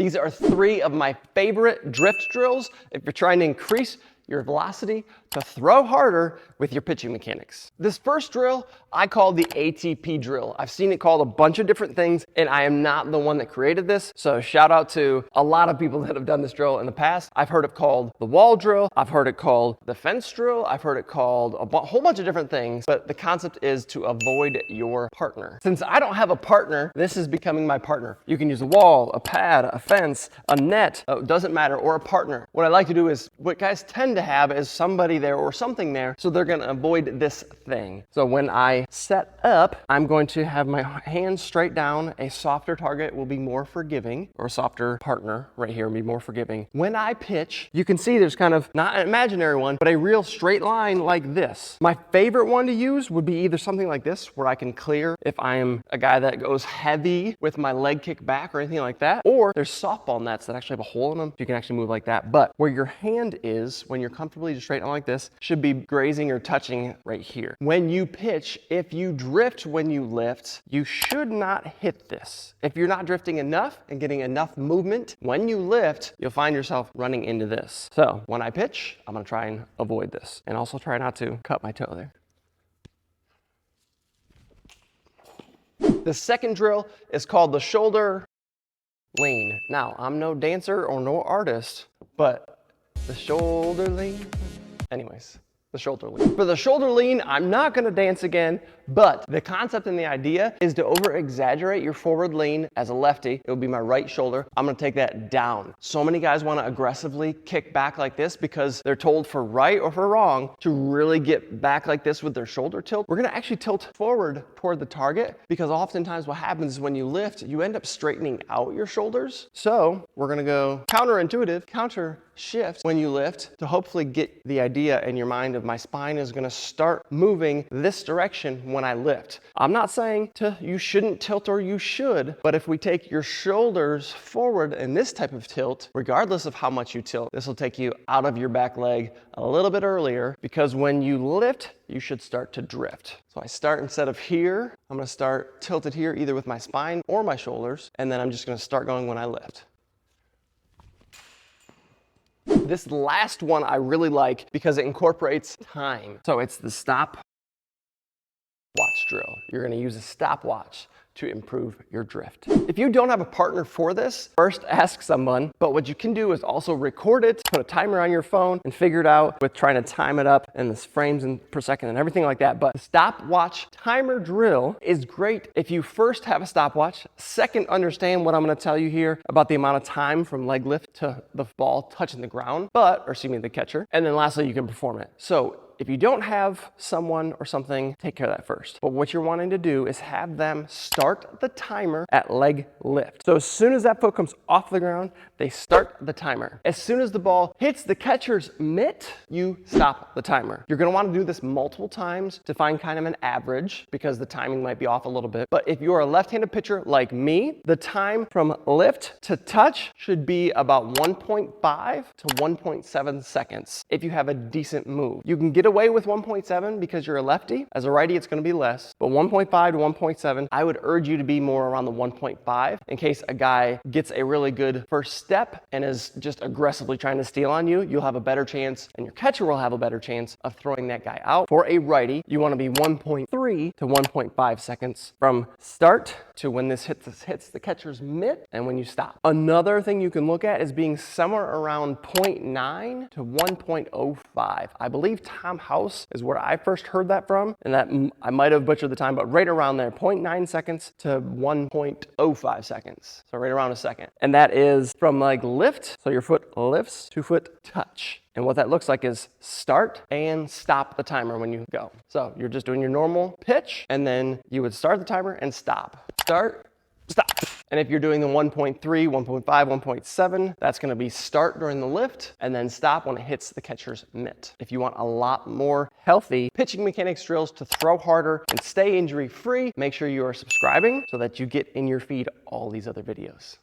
These are 3 of my favorite drift drills if you're trying to increase your velocity to throw harder with your pitching mechanics. This first drill I call the ATP drill. I've seen it called a bunch of different things, and I am not the one that created this. So shout out to a lot of people that have done this drill in the past. I've heard it called the wall drill. I've heard it called the fence drill. I've heard it called a whole bunch of different things, but the concept is to avoid your partner. Since I don't have a partner, this is becoming my partner. You can use a wall, a pad, a fence, a net, it doesn't matter, or a partner. What I like to do is, what guys tend to have is somebody there or something there, so they're gonna avoid this thing. So when I set up, I'm going to have my hands straight down. A softer target will be more forgiving, or a softer partner right here will be more forgiving. When I pitch, you can see there's kind of not an imaginary one, but a real straight line like this. My favorite one to use would be either something like this, where I can clear if I am a guy that goes heavy with my leg kick back or anything like that, or there's softball nets that actually have a hole in them. You can actually move like that, but where your hand is, when you're comfortably just straight on like this, should be grazing or touching right here. When you pitch, if you drift when you lift, you should not hit this. If you're not drifting enough and getting enough movement, when you lift, you'll find yourself running into this. So when I pitch, I'm gonna try and avoid this, and also try not to cut my toe there. The second drill is called the shoulder lean. Now, I'm no dancer or no artist, but the shoulder lean, anyways, the shoulder lean. For the shoulder lean, I'm not gonna dance again, but the concept and the idea is to over exaggerate your forward lean. As a lefty, it would be my right shoulder. I'm gonna take that down. So many guys wanna aggressively kick back like this because they're told for right or for wrong to really get back like this with their shoulder tilt. We're gonna actually tilt forward toward the target, because oftentimes what happens is when you lift, you end up straightening out your shoulders. So we're gonna go counterintuitive, counter shift when you lift, to hopefully get the idea in your mind of my spine is gonna start moving this direction when I lift. I'm not saying you shouldn't tilt, or you should, but if we take your shoulders forward in this type of tilt, regardless of how much you tilt, this will take you out of your back leg a little bit earlier, because when you lift, you should start to drift. So I start, instead of here, I'm gonna start tilted here either with my spine or my shoulders, and then I'm just gonna start going when I lift. This last one I really like because it incorporates time. So it's the stopwatch drill. You're gonna use a stopwatch to improve your drift. If you don't have a partner for this, first ask someone, but what you can do is also record it, put a timer on your phone, and figure it out with trying to time it up and the frames per second and everything like that. But the stopwatch timer drill is great if you first have a stopwatch, second, understand what I'm gonna tell you here about the amount of time from leg lift to the ball touching the ground, the catcher, and then lastly, you can perform it. So if you don't have someone or something, take care of that first. But what you're wanting to do is have them start the timer at leg lift. So as soon as that foot comes off the ground, they start the timer. As soon as the ball hits the catcher's mitt, you stop the timer. You're gonna wanna do this multiple times to find kind of an average, because the timing might be off a little bit. But if you're a left-handed pitcher like me, the time from lift to touch should be about 1.5 to 1.7 seconds if you have a decent move. You can get away with 1.7 because you're a lefty. As a righty, it's gonna be less, but 1.5 to 1.7, I would urge you to be more around the 1.5 in case a guy gets a really good first step and is just aggressively trying to steal on you. You'll have a better chance, and your catcher will have a better chance of throwing that guy out. For a righty, you wanna be 1.3 to 1.5 seconds from start to when this hits the catcher's mitt and when you stop. Another thing you can look at is being somewhere around 0.9 to 1.05. I believe Tom Haase is where I first heard that from, and that I might have butchered the time, but right around there, 0.9 seconds to 1.05 seconds. So right around a second. And that is from like lift, so your foot lifts, to foot touch. And what that looks like is start and stop the timer when you go. So you're just doing your normal pitch, and then you would start the timer and stop. Start, stop. And if you're doing the 1.3, 1.5, 1.7, that's gonna be start during the lift and then stop when it hits the catcher's mitt. If you want a lot more healthy pitching mechanics drills to throw harder and stay injury-free, make sure you are subscribing so that you get in your feed all these other videos.